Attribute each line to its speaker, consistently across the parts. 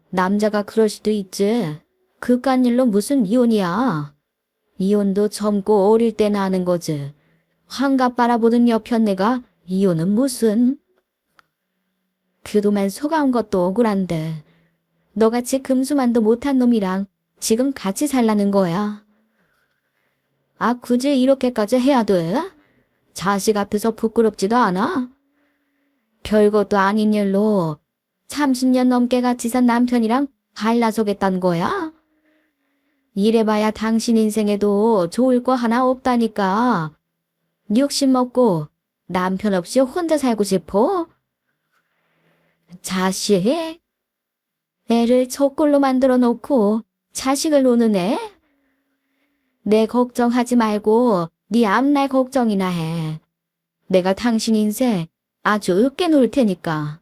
Speaker 1: 남자가 그럴 수도 있지. 그깟 일로 무슨 이혼이야. 이혼도 젊고 어릴 때나 하는 거지. 환갑 바라보던 여편네가 이혼은 무슨. 그동안 속아온 것도 억울한데 너같이 금수만도 못한 놈이랑 지금 같이 살라는 거야. 아, 굳이 이렇게까지 해야 돼? 자식 앞에서 부끄럽지도 않아? 별것도 아닌 일로 30년 넘게 같이 산 남편이랑 갈라서겠다는 거야? 이래봐야 당신 인생에도 좋을 거 하나 없다니까. 60 먹고 남편 없이 혼자 살고 싶어? 자식? 애를 저꼴로 만들어 놓고 자식을 노는 애? 내 걱정하지 말고 네 앞날 걱정이나 해. 내가 당신 인생 아주 으깨 놓을 테니까.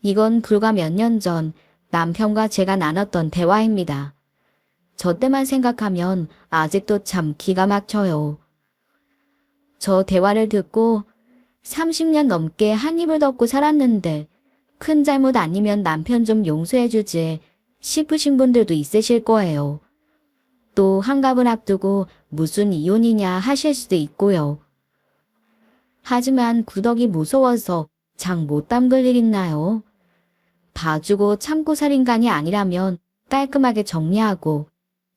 Speaker 1: 이건 불과 몇 년 전 남편과 제가 나눴던 대화입니다. 저 때만 생각하면 아직도 참 기가 막혀요. 저 대화를 듣고 30년 넘게 한 입을 덮고 살았는데 큰 잘못 아니면 남편 좀 용서해주지 싶으신 분들도 있으실 거예요. 또 한갑을 앞두고 무슨 이혼이냐 하실 수도 있고요. 하지만 구덕이 무서워서 장 못 담글 일 있나요? 봐주고 참고 살 인간이 아니라면 깔끔하게 정리하고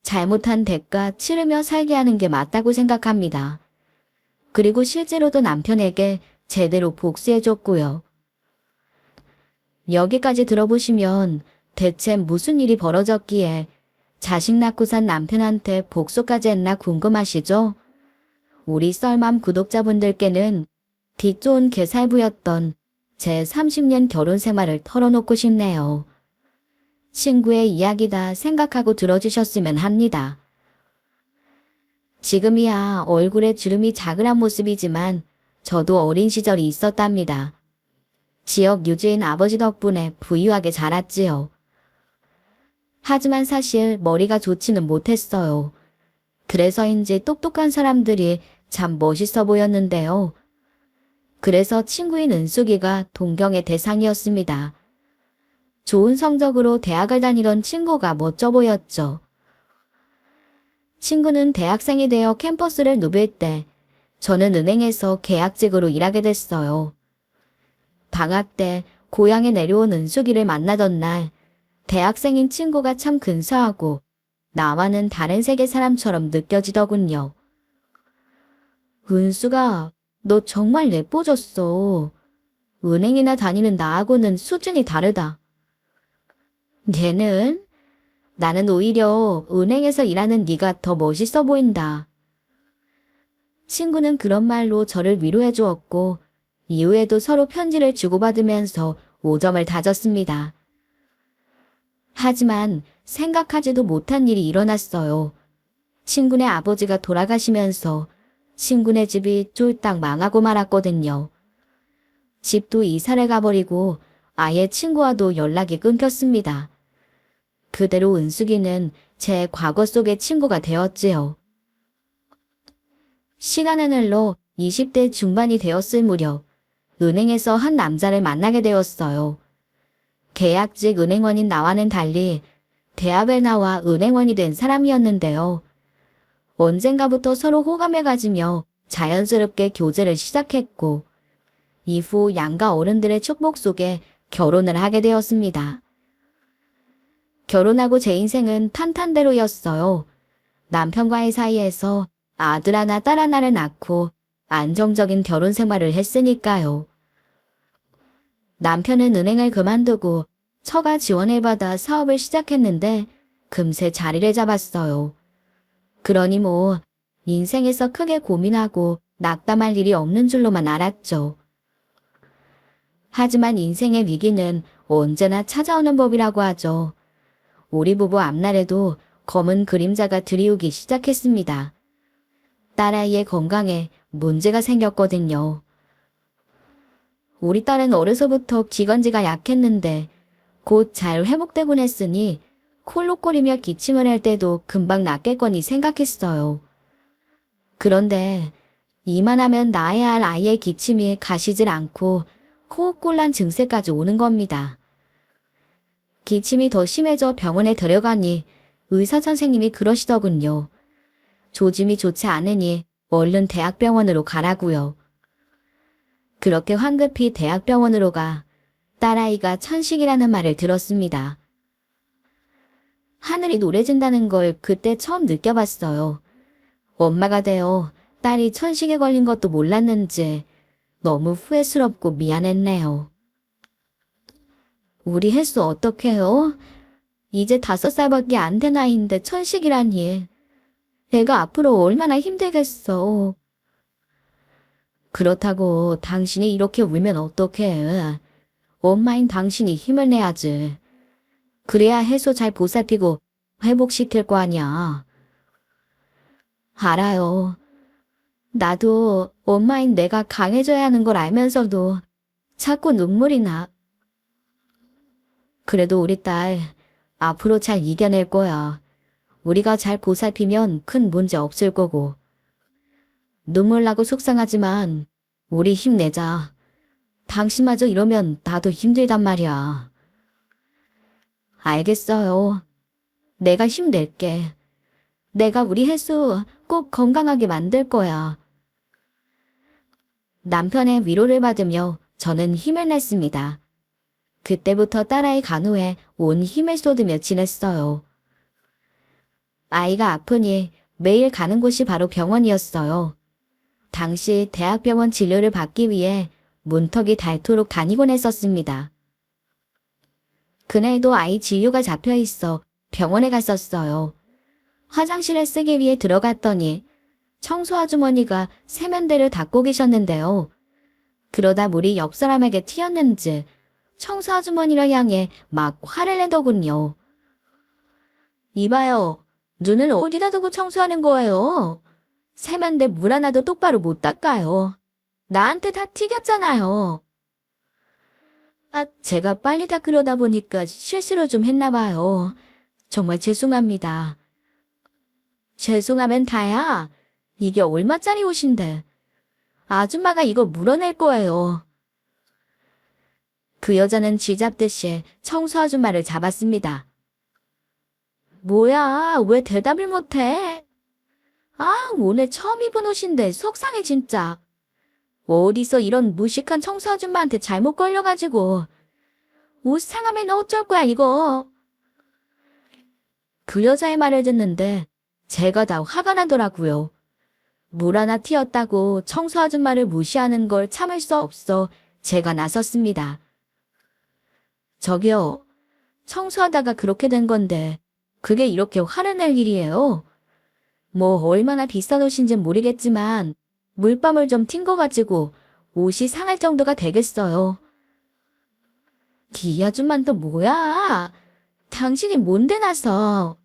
Speaker 1: 잘못한 대가 치르며 살게 하는 게 맞다고 생각합니다. 그리고 실제로도 남편에게 제대로 복수해줬고요. 여기까지 들어보시면 대체 무슨 일이 벌어졌기에 자식 낳고 산 남편한테 복수까지 했나 궁금하시죠? 우리 썰맘 구독자분들께는 뒷 좋은 개살부였던 제 30년 결혼 생활을 털어놓고 싶네요. 친구의 이야기다 생각하고 들어주셨으면 합니다. 지금이야 얼굴에 주름이 자그란 모습이지만 저도 어린 시절이 있었답니다. 지역 유지인 아버지 덕분에 부유하게 자랐지요. 하지만 사실 머리가 좋지는 못했어요. 그래서인지 똑똑한 사람들이 참 멋있어 보였는데요. 그래서 친구인 은숙이가 동경의 대상이었습니다. 좋은 성적으로 대학을 다니던 친구가 멋져 보였죠. 친구는 대학생이 되어 캠퍼스를 누빌 때 저는 은행에서 계약직으로 일하게 됐어요. 방학 때 고향에 내려온 은숙이를 만나던 날 대학생인 친구가 참 근사하고 나와는 다른 세계 사람처럼 느껴지더군요. 은수가 너 정말 예뻐졌어. 은행이나 다니는 나하고는 수준이 다르다. 걔는? 나는 오히려 은행에서 일하는 네가 더 멋있어 보인다. 친구는 그런 말로 저를 위로해 주었고 이후에도 서로 편지를 주고받으면서 오점을 다졌습니다. 하지만 생각하지도 못한 일이 일어났어요. 친구네 아버지가 돌아가시면서 친구네 집이 쫄딱 망하고 말았거든요. 집도 이사를 가버리고 아예 친구와도 연락이 끊겼습니다. 그대로 은숙이는 제 과거 속의 친구가 되었지요. 시간은 흘러 20대 중반이 되었을 무렵 은행에서 한 남자를 만나게 되었어요. 계약직 은행원인 나와는 달리 대학을 나와 은행원이 된 사람이었는데요. 언젠가부터 서로 호감을 가지며 자연스럽게 교제를 시작했고 이후 양가 어른들의 축복 속에 결혼을 하게 되었습니다. 결혼하고 제 인생은 탄탄대로였어요. 남편과의 사이에서 아들 하나 딸 하나를 낳고 안정적인 결혼 생활을 했으니까요. 남편은 은행을 그만두고 처가 지원을 받아 사업을 시작했는데 금세 자리를 잡았어요. 그러니 뭐 인생에서 크게 고민하고 낙담할 일이 없는 줄로만 알았죠. 하지만 인생의 위기는 언제나 찾아오는 법이라고 하죠. 우리 부부 앞날에도 검은 그림자가 들이우기 시작했습니다. 딸아이의 건강에 문제가 생겼거든요. 우리 딸은 어려서부터 기관지가 약했는데 곧 잘 회복되곤 했으니 콜록거리며 기침을 할 때도 금방 낫겠거니 생각했어요. 그런데 이만하면 낳아야 할 아이의 기침이 가시질 않고 호흡곤란 증세까지 오는 겁니다. 기침이 더 심해져 병원에 데려가니 의사 선생님이 그러시더군요. 조짐이 좋지 않으니 얼른 대학병원으로 가라고요. 그렇게 황급히 대학병원으로 가 딸아이가 천식이라는 말을 들었습니다. 하늘이 노래진다는 걸 그때 처음 느껴봤어요. 엄마가 되어 딸이 천식에 걸린 것도 몰랐는지 너무 후회스럽고 미안했네요. 우리 혜수 어떡해요? 이제 5살밖에 안 된 아이인데 천식이라니. 애가 앞으로 얼마나 힘들겠어. 그렇다고 당신이 이렇게 울면 어떡해. 엄마인 당신이 힘을 내야지. 그래야 혜수 잘 보살피고 회복시킬 거 아니야. 알아요. 나도 엄마인 내가 강해져야 하는 걸 알면서도 자꾸 눈물이 나. 그래도 우리 딸 앞으로 잘 이겨낼 거야. 우리가 잘 보살피면 큰 문제 없을 거고. 눈물 나고 속상하지만 우리 힘내자. 당신마저 이러면 나도 힘들단 말이야. 알겠어요. 내가 힘낼게. 내가 우리 혜수 꼭 건강하게 만들 거야. 남편의 위로를 받으며 저는 힘을 냈습니다. 그때부터 딸아이 간호에 온 힘을 쏟으며 지냈어요. 아이가 아프니 매일 가는 곳이 바로 병원이었어요. 당시 대학병원 진료를 받기 위해 문턱이 닳도록 다니곤 했었습니다. 그날도 아이 진료가 잡혀 있어 병원에 갔었어요. 화장실에 쓰기 위해 들어갔더니 청소 아주머니가 세면대를 닦고 계셨는데요. 그러다 물이 옆 사람에게 튀었는지 청소 아주머니를 향해 막 화를 내더군요. 이봐요. 눈을 어디다 두고 청소하는 거예요? 세면대 물 하나도 똑바로 못 닦아요. 나한테 다 튀겼잖아요. 제가 빨리 닦으려다 보니까 실수를 좀 했나 봐요. 정말 죄송합니다. 죄송하면 다야. 이게 얼마짜리 옷인데. 아줌마가 이거 물어낼 거예요. 그 여자는 쥐잡듯이 청소 아줌마를 잡았습니다. 뭐야, 왜 대답을 못해? 오늘 처음 입은 옷인데 속상해 진짜. 어디서 이런 무식한 청소 아줌마한테 잘못 걸려가지고. 옷 상하면 어쩔 거야 이거. 그 여자의 말을 듣는데 제가 다 화가 나더라고요. 물 하나 튀었다고 청소 아줌마를 무시하는 걸 참을 수 없어 제가 나섰습니다. 저기요, 청소하다가 그렇게 된 건데 그게 이렇게 화를 낼 일이에요? 뭐 얼마나 비싼 옷인진 모르겠지만 물방울 좀 튄 거 가지고 옷이 상할 정도가 되겠어요. 이 아줌만 또 뭐야? 당신이 뭔데 나서?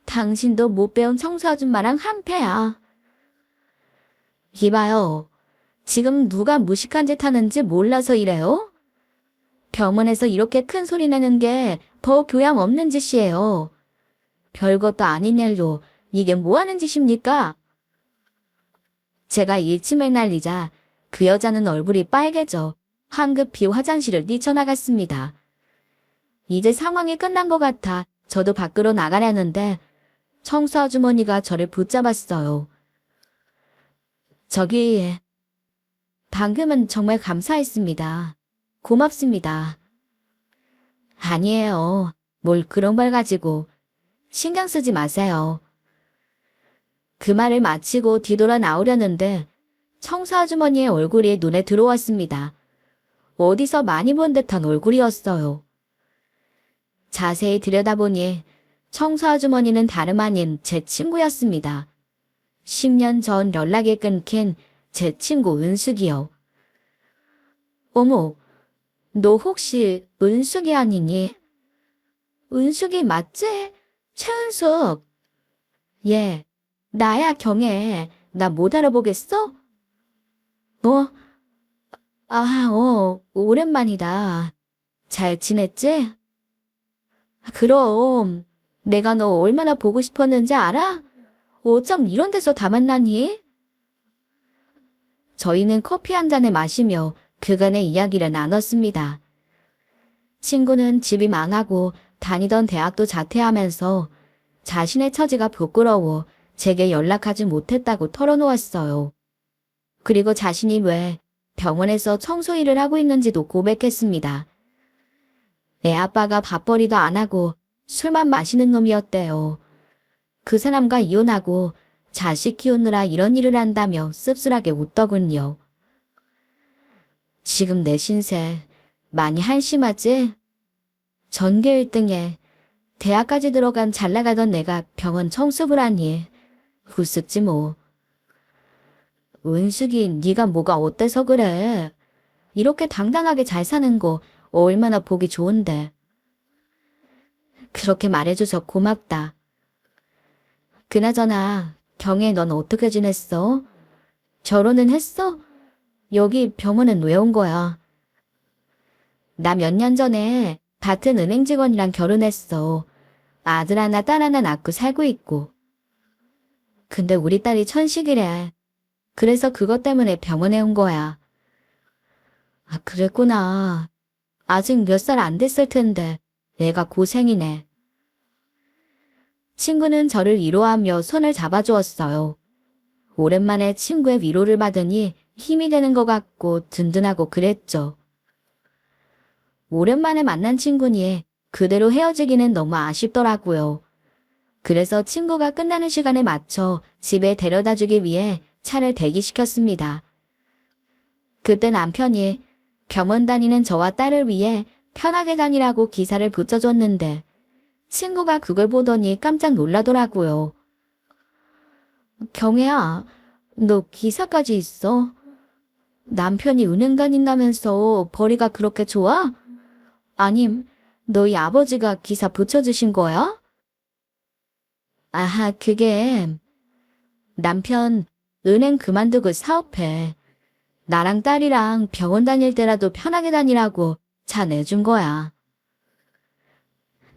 Speaker 1: 당신도 못 배운 청소 아줌마랑 한패야. 이봐요. 지금 누가 무식한 짓 하는지 몰라서 이래요? 병원에서 이렇게 큰 소리 내는 게 더 교양 없는 짓이에요. 별것도 아닌 일로 이게 뭐 하는 짓입니까? 제가 일침을 날리자 그 여자는 얼굴이 빨개져 황급히 화장실을 뛰쳐나갔습니다. 이제 상황이 끝난 것 같아 저도 밖으로 나가려는데 청소 아주머니가 저를 붙잡았어요. 저기, 방금은 정말 감사했습니다. 고맙습니다. 아니에요. 뭘 그런 걸 가지고 신경 쓰지 마세요. 그 말을 마치고 뒤돌아 나오려는데 청소 아주머니의 얼굴이 눈에 들어왔습니다. 어디서 많이 본 듯한 얼굴이었어요. 자세히 들여다보니 청소 아주머니는 다름 아닌 제 친구였습니다. 10년 전 연락이 끊긴 제 친구 은숙이요. 어머, 너 혹시 은숙이 아니니? 은숙이 맞지? 최은숙. 예, 나야 경혜. 나 못 알아보겠어? 오랜만이다. 잘 지냈지? 그럼, 내가 너 얼마나 보고 싶었는지 알아? 어쩜 이런 데서 다 만나니? 저희는 커피 한 잔을 마시며 그간의 이야기를 나눴습니다. 친구는 집이 망하고 다니던 대학도 자퇴하면서 자신의 처지가 부끄러워 제게 연락하지 못했다고 털어놓았어요. 그리고 자신이 왜 병원에서 청소 일을 하고 있는지도 고백했습니다. 애 아빠가 밥벌이도 안 하고 술만 마시는 놈이었대요. 그 사람과 이혼하고 자식 키우느라 이런 일을 한다며 씁쓸하게 웃더군요. 지금 내 신세 많이 한심하지? 전교 1등에 대학까지 들어간 잘 나가던 내가 병원 청소를 하니 후쓱지 뭐. 은숙이 네가 뭐가 어때서 그래? 이렇게 당당하게 잘 사는 거 얼마나 보기 좋은데. 그렇게 말해줘서 고맙다. 그나저나 경혜 넌 어떻게 지냈어? 결혼은 했어? 여기 병원은 왜 온 거야? 나 몇 년 전에 같은 은행 직원이랑 결혼했어. 아들 하나 딸 하나 낳고 살고 있고. 근데 우리 딸이 천식이래. 그래서 그것 때문에 병원에 온 거야. 아, 그랬구나. 아직 몇 살 안 됐을 텐데 애가 고생이네. 친구는 저를 위로하며 손을 잡아주었어요. 오랜만에 친구의 위로를 받으니 힘이 되는 것 같고 든든하고 그랬죠. 오랜만에 만난 친구니 그대로 헤어지기는 너무 아쉽더라고요. 그래서 친구가 끝나는 시간에 맞춰 집에 데려다주기 위해 차를 대기시켰습니다. 그때 남편이 병원 다니는 저와 딸을 위해 편하게 다니라고 기사를 붙여줬는데 친구가 그걸 보더니 깜짝 놀라더라고요. 경혜야, 너 기사까지 있어? 남편이 은행 다닌다면서 벌이가 그렇게 좋아? 아님, 너희 아버지가 기사 붙여주신 거야? 아하, 그게 남편 은행 그만두고 사업해. 나랑 딸이랑 병원 다닐 때라도 편하게 다니라고 차 내준 거야.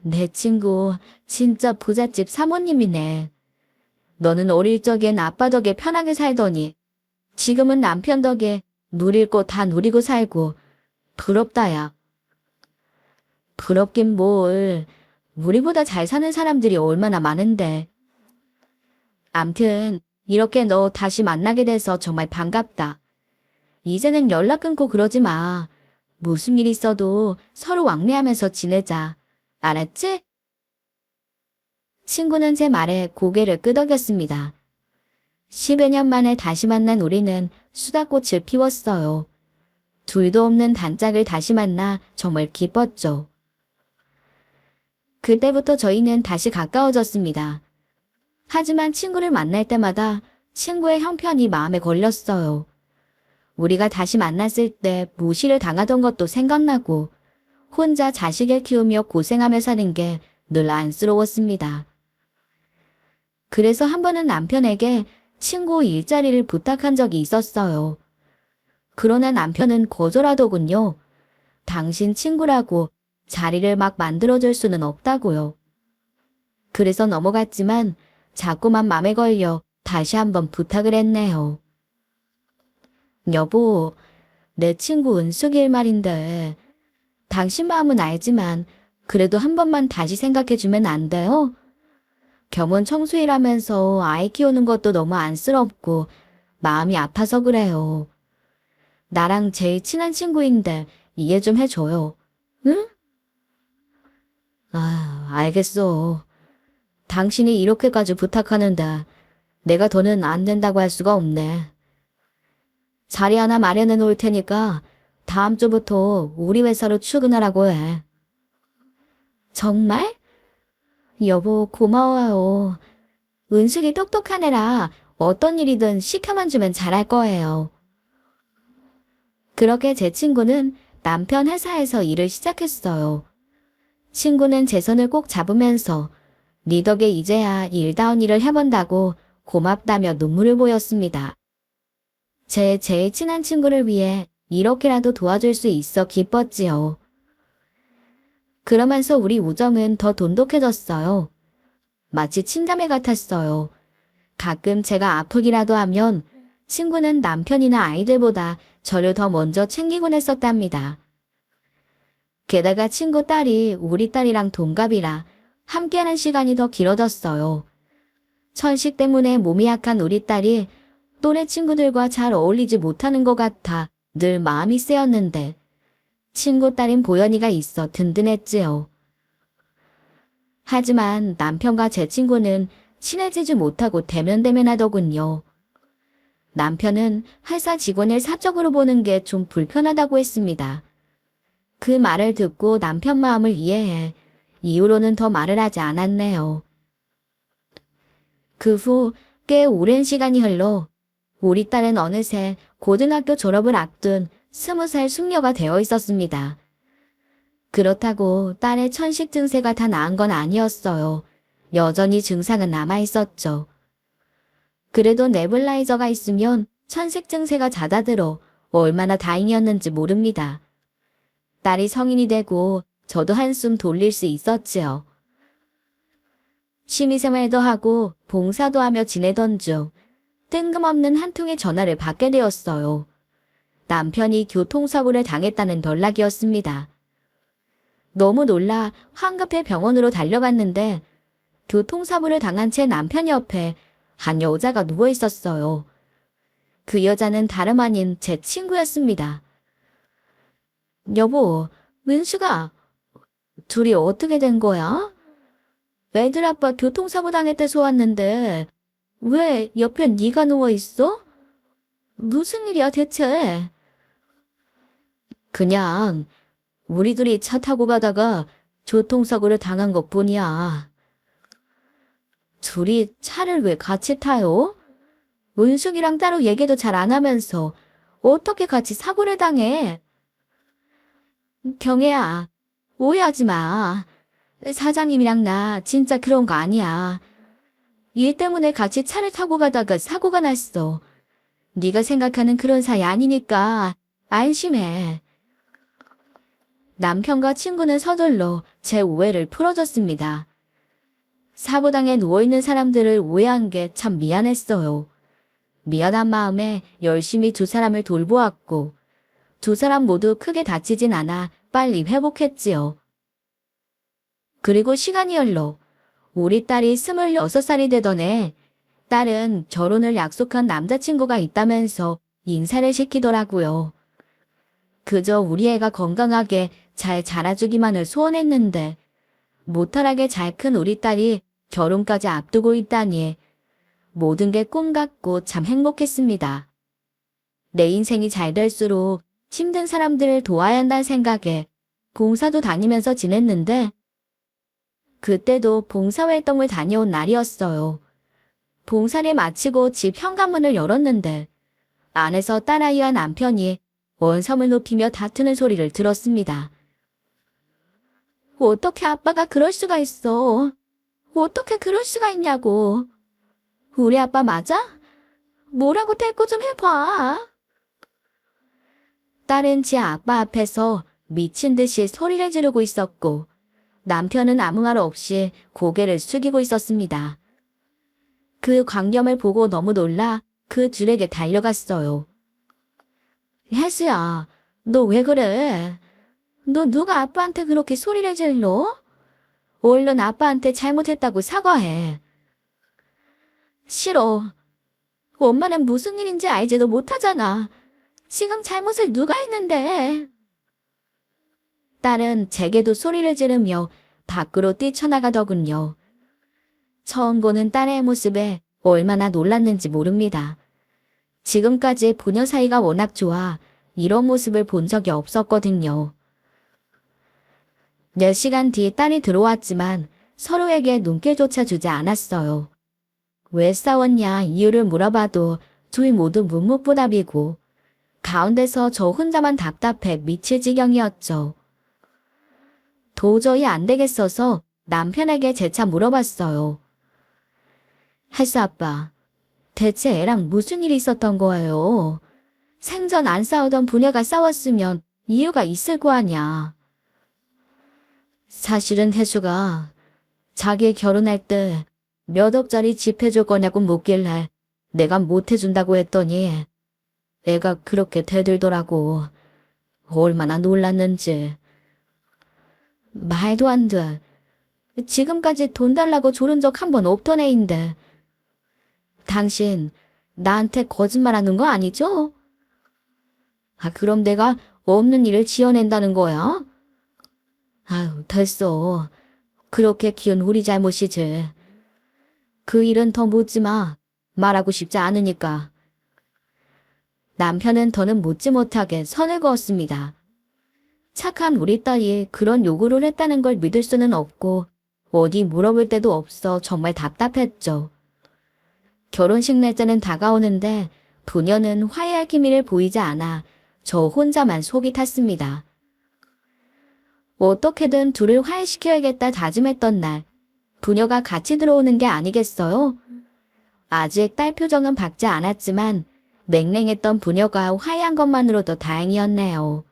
Speaker 1: 내 친구 진짜 부잣집 사모님이네. 너는 어릴 적엔 아빠 덕에 편하게 살더니 지금은 남편 덕에 누릴 거 다 누리고 살고 부럽다야. 부럽긴 뭘. 우리보다 잘 사는 사람들이 얼마나 많은데. 암튼 이렇게 너 다시 만나게 돼서 정말 반갑다. 이제는 연락 끊고 그러지 마. 무슨 일 있어도 서로 왕래하면서 지내자. 알았지? 친구는 제 말에 고개를 끄덕였습니다. 10여 년 만에 다시 만난 우리는 수다꽃을 피웠어요. 둘도 없는 단짝을 다시 만나 정말 기뻤죠. 그때부터 저희는 다시 가까워졌습니다. 하지만 친구를 만날 때마다 친구의 형편이 마음에 걸렸어요. 우리가 다시 만났을 때 무시를 당하던 것도 생각나고 혼자 자식을 키우며 고생하며 사는 게 늘 안쓰러웠습니다. 그래서 한 번은 남편에게 친구 일자리를 부탁한 적이 있었어요. 그러나 남편은 거절하더군요. 당신 친구라고 자리를 막 만들어줄 수는 없다고요. 그래서 넘어갔지만 자꾸만 맘에 걸려 다시 한번 부탁을 했네요. 여보, 내 친구 은숙이 말인데 당신 마음은 알지만 그래도 한 번만 다시 생각해주면 안 돼요? 병원 청소일하면서 아이 키우는 것도 너무 안쓰럽고 마음이 아파서 그래요. 나랑 제일 친한 친구인데 이해 좀 해줘요. 응? 아, 알겠어. 당신이 이렇게까지 부탁하는데 내가 더는 안 된다고 할 수가 없네. 자리 하나 마련해 놓을 테니까 다음 주부터 우리 회사로 출근하라고 해. 정말? 여보, 고마워요. 은숙이 똑똑한 애라 어떤 일이든 시켜만 주면 잘할 거예요. 그렇게 제 친구는 남편 회사에서 일을 시작했어요. 친구는 제 손을 꼭 잡으면서 네 덕에 이제야 일다운 일을 해본다고 고맙다며 눈물을 보였습니다. 제 제일 친한 친구를 위해 이렇게라도 도와줄 수 있어 기뻤지요. 그러면서 우리 우정은 더 돈독해졌어요. 마치 친자매 같았어요. 가끔 제가 아프기라도 하면 친구는 남편이나 아이들보다 저를 더 먼저 챙기곤 했었답니다. 게다가 친구 딸이 우리 딸이랑 동갑이라 함께하는 시간이 더 길어졌어요. 천식 때문에 몸이 약한 우리 딸이 또래 친구들과 잘 어울리지 못하는 것 같아 늘 마음이 쓰였는데 친구 딸인 보연이가 있어 든든했지요. 하지만 남편과 제 친구는 친해지지 못하고 대면대면하더군요. 남편은 회사 직원을 사적으로 보는 게 좀 불편하다고 했습니다. 그 말을 듣고 남편 마음을 이해해 이후로는 더 말을 하지 않았네요. 그 후 꽤 오랜 시간이 흘러 우리 딸은 어느새 고등학교 졸업을 앞둔 20살 숙녀가 되어 있었습니다. 그렇다고 딸의 천식 증세가 다 나은 건 아니었어요. 여전히 증상은 남아 있었죠. 그래도 네블라이저가 있으면 천식 증세가 잦아들어 얼마나 다행이었는지 모릅니다. 딸이 성인이 되고 저도 한숨 돌릴 수 있었지요. 취미생활도 하고 봉사도 하며 지내던 중 뜬금없는 한 통의 전화를 받게 되었어요. 남편이 교통사고를 당했다는 연락이었습니다. 너무 놀라 황급히 병원으로 달려갔는데 교통사고를 당한 채 남편 옆에 한 여자가 누워 있었어요. 그 여자는 다름 아닌 제 친구였습니다. 여보, 은수가 둘이 어떻게 된 거야? 애들 아빠 교통사고 당했대서 왔는데 왜 옆에 네가 누워 있어? 무슨 일이야 대체? 그냥 우리 둘이 차 타고 가다가 교통사고를 당한 것뿐이야. 둘이 차를 왜 같이 타요? 은숙이랑 따로 얘기도 잘 안 하면서 어떻게 같이 사고를 당해? 경혜야, 오해하지 마. 사장님이랑 나 진짜 그런 거 아니야. 일 때문에 같이 차를 타고 가다가 사고가 났어. 네가 생각하는 그런 사이 아니니까 안심해. 남편과 친구는 서둘러 제 오해를 풀어줬습니다. 사고당해 누워있는 사람들을 오해한 게 참 미안했어요. 미안한 마음에 열심히 두 사람을 돌보았고 두 사람 모두 크게 다치진 않아 빨리 회복했지요. 그리고 시간이 흘러 우리 딸이 26살이 되던 해 딸은 결혼을 약속한 남자친구가 있다면서 인사를 시키더라고요. 그저 우리 애가 건강하게 잘 자라주기만을 소원했는데 모탈하게 잘 큰 우리 딸이 결혼까지 앞두고 있다니 모든 게 꿈 같고 참 행복했습니다. 내 인생이 잘 될수록 힘든 사람들을 도와야 한다는 생각에 봉사도 다니면서 지냈는데 그때도 봉사활동을 다녀온 날이었어요. 봉사를 마치고 집 현관문을 열었는데 안에서 딸아이와 남편이 원섬을 높이며 다투는 소리를 들었습니다. 어떻게 아빠가 그럴 수가 있어? 어떻게 그럴 수가 있냐고. 우리 아빠 맞아? 뭐라고 대꾸 좀 해봐. 딸은 지 아빠 앞에서 미친 듯이 소리를 지르고 있었고 남편은 아무 말 없이 고개를 숙이고 있었습니다. 그 광경을 보고 너무 놀라 그 둘에게 달려갔어요. 혜수야, 너 왜 그래? 너 누가 아빠한테 그렇게 소리를 질러? 얼른 아빠한테 잘못했다고 사과해. 싫어. 엄마는 무슨 일인지 알지도 못하잖아. 지금 잘못을 누가 했는데. 딸은 제게도 소리를 지르며 밖으로 뛰쳐나가더군요. 처음 보는 딸의 모습에 얼마나 놀랐는지 모릅니다. 지금까지 부녀 사이가 워낙 좋아 이런 모습을 본 적이 없었거든요. 몇 시간 뒤 딸이 들어왔지만 서로에게 눈길조차 주지 않았어요. 왜 싸웠냐 이유를 물어봐도 둘 모두 묵묵부답이고 가운데서 저 혼자만 답답해 미칠 지경이었죠. 도저히 안 되겠어서 남편에게 재차 물어봤어요. 혜수 아빠, 대체 애랑 무슨 일이 있었던 거예요? 생전 안 싸우던 부녀가 싸웠으면 이유가 있을 거 아냐. 사실은 혜수가 자기 결혼할 때 몇 억짜리 집 해줄 거냐고 묻길래 내가 못 해준다고 했더니 애가 그렇게 대들더라고. 얼마나 놀랐는지. 말도 안 돼. 지금까지 돈 달라고 조른 적 한 번 없던 애인데. 당신 나한테 거짓말하는 거 아니죠? 그럼 내가 없는 일을 지어낸다는 거야? 아유, 됐어. 그렇게 키운 우리 잘못이지. 그 일은 더 묻지 마. 말하고 싶지 않으니까. 남편은 더는 묻지 못하게 선을 그었습니다. 착한 우리 딸이 그런 요구를 했다는 걸 믿을 수는 없고 어디 물어볼 데도 없어 정말 답답했죠. 결혼식 날짜는 다가오는데 부녀는 화해할 기미를 보이지 않아 저 혼자만 속이 탔습니다. 어떻게든 둘을 화해시켜야겠다 다짐했던 날, 부녀가 같이 들어오는 게 아니겠어요? 아직 딸 표정은 밝지 않았지만 맹랭했던 부녀가 화해한 것만으로도 다행이었네요.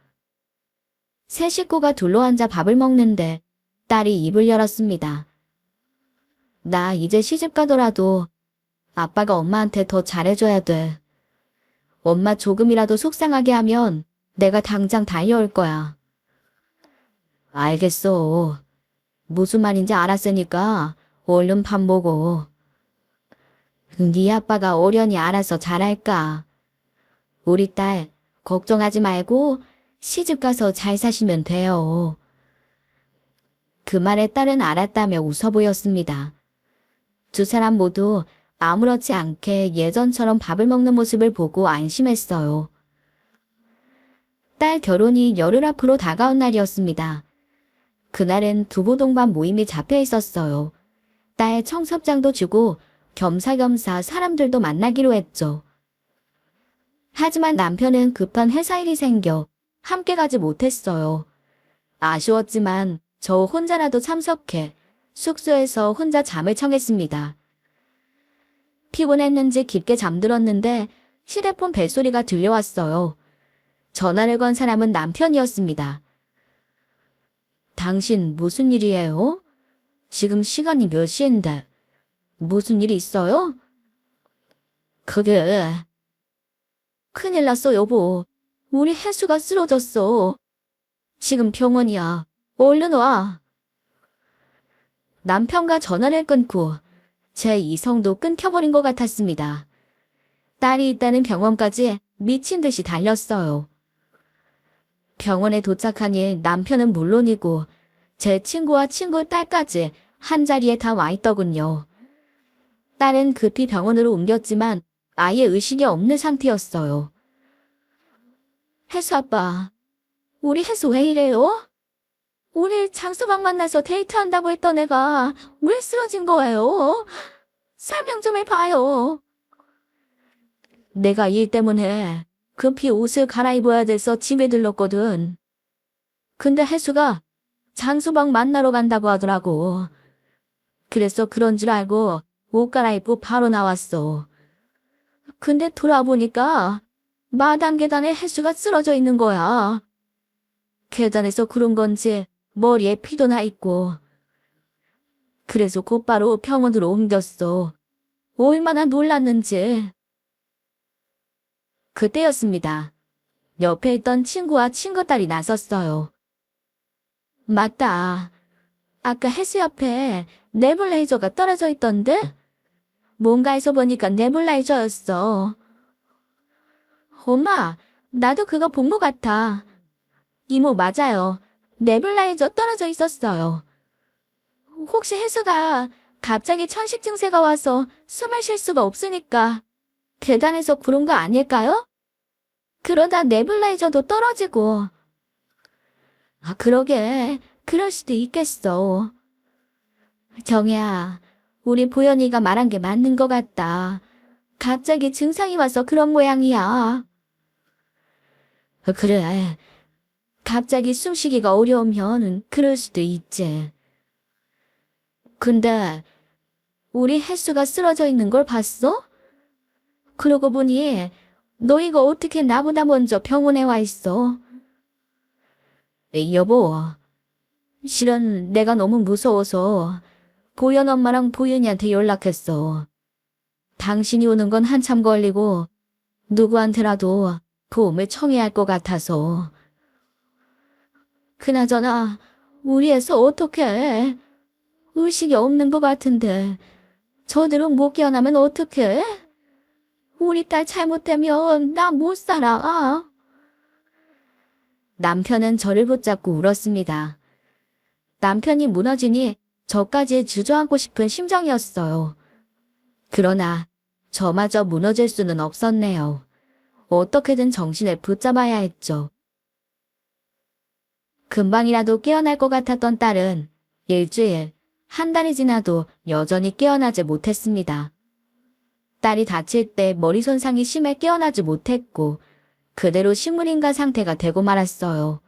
Speaker 1: 세 식구가 둘러앉아 밥을 먹는데 딸이 입을 열었습니다. 나 이제 시집 가더라도 아빠가 엄마한테 더 잘해줘야 돼. 엄마 조금이라도 속상하게 하면 내가 당장 달려올 거야. 알겠어. 무슨 말인지 알았으니까 얼른 밥 먹어. 네 아빠가 어련히 알아서 잘할까. 우리 딸 걱정하지 말고 시집 가서 잘 사시면 돼요. 그 말에 딸은 알았다며 웃어 보였습니다. 두 사람 모두 아무렇지 않게 예전처럼 밥을 먹는 모습을 보고 안심했어요. 딸 결혼이 열흘 앞으로 다가온 날이었습니다. 그날은 두부 동반 모임이 잡혀 있었어요. 딸 청첩장도 주고 겸사겸사 사람들도 만나기로 했죠. 하지만 남편은 급한 회사 일이 생겨 함께 가지 못했어요. 아쉬웠지만 저 혼자라도 참석해 숙소에서 혼자 잠을 청했습니다. 피곤했는지 깊게 잠들었는데 휴대폰 벨소리가 들려왔어요. 전화를 건 사람은 남편이었습니다. 당신 무슨 일이에요? 지금 시간이 몇 시인데 무슨 일이 있어요? 그게 큰일 났어 여보. 우리 혜수가 쓰러졌어. 지금 병원이야. 얼른 와. 남편과 전화를 끊고 제 이성도 끊겨버린 것 같았습니다. 딸이 있다는 병원까지 미친 듯이 달렸어요. 병원에 도착하니 남편은 물론이고 제 친구와 친구 딸까지 한자리에 다 와 있더군요. 딸은 급히 병원으로 옮겼지만 아예 의식이 없는 상태였어요. 혜수 아빠, 우리 혜수 왜 이래요? 오늘 장수방 만나서 데이트한다고 했던 애가 왜 쓰러진 거예요? 설명 좀 해봐요. 내가 일 때문에 급히 옷을 갈아입어야 돼서 집에 들렀거든. 근데 혜수가 장수방 만나러 간다고 하더라고. 그래서 그런 줄 알고 옷 갈아입고 바로 나왔어. 근데 돌아보니까 마당 계단에 혜수가 쓰러져 있는 거야. 계단에서 그런 건지 머리에 피도 나 있고. 그래서 곧바로 병원으로 옮겼어. 얼마나 놀랐는지. 그때였습니다. 옆에 있던 친구와 친구 딸이 나섰어요. 맞다. 아까 혜수 옆에 네블라이저가 떨어져 있던데? 뭔가에서 보니까 네블라이저였어. 엄마, 나도 그거 본 것 같아. 이모 맞아요. 네블라이저 떨어져 있었어요. 혹시 혜수가 갑자기 천식 증세가 와서 숨을 쉴 수가 없으니까 계단에서 그런 거 아닐까요? 그러다 네블라이저도 떨어지고. 그러게. 그럴 수도 있겠어. 정혜야, 우리 보현이가 말한 게 맞는 것 같다. 갑자기 증상이 와서 그런 모양이야. 그래. 갑자기 숨쉬기가 어려우면 그럴 수도 있지. 근데 우리 혜수가 쓰러져 있는 걸 봤어? 그러고 보니 너 이거 어떻게 나보다 먼저 병원에 와 있어? 여보, 실은 내가 너무 무서워서 보현 엄마랑 보현이한테 연락했어. 당신이 오는 건 한참 걸리고 누구한테라도 도움을 청해야 할 것 같아서. 그나저나 우리 애서 어떡해? 의식이 없는 것 같은데 저대로 못 깨어나면 어떡해? 우리 딸 잘못되면 나 못 살아. 남편은 저를 붙잡고 울었습니다. 남편이 무너지니 저까지 주저앉고 싶은 심정이었어요. 그러나 저마저 무너질 수는 없었네요. 어떻게든 정신을 붙잡아야 했죠. 금방이라도 깨어날 것 같았던 딸은 일주일, 한 달이 지나도 여전히 깨어나지 못했습니다. 딸이 다칠 때 머리 손상이 심해 깨어나지 못했고 그대로 식물인간 상태가 되고 말았어요.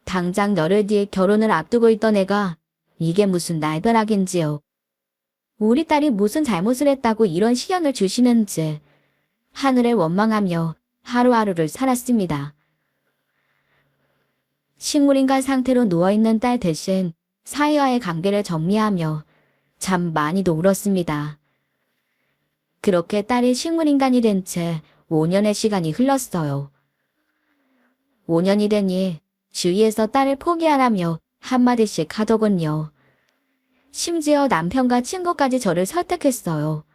Speaker 1: 당장 열흘 뒤에 결혼을 앞두고 있던 애가 이게 무슨 날벼락인지요. 우리 딸이 무슨 잘못을 했다고 이런 시련을 주시는지 하늘을 원망하며 하루하루를 살았습니다. 식물인간 상태로 누워있는 딸 대신 사위와의 관계를 정리하며 참 많이도 울었습니다. 그렇게 딸이 식물인간이 된 채 5년의 시간이 흘렀어요. 5년이 되니 주위에서 딸을 포기하라며 한마디씩 하더군요. 심지어 남편과 친구까지 저를 설득했어요.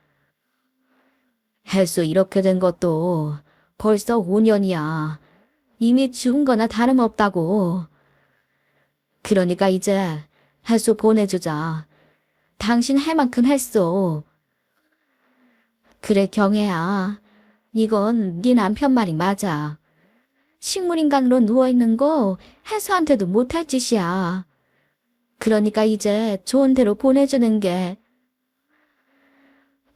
Speaker 1: 혜수 이렇게 된 것도 벌써 5년이야. 이미 죽은 거나 다름없다고. 그러니까 이제 혜수 보내주자. 당신 할 만큼 했어. 그래 경혜야. 이건 네 남편 말이 맞아. 식물인간으로 누워있는 거 혜수한테도 못할 짓이야. 그러니까 이제 좋은 데로 보내주는 게.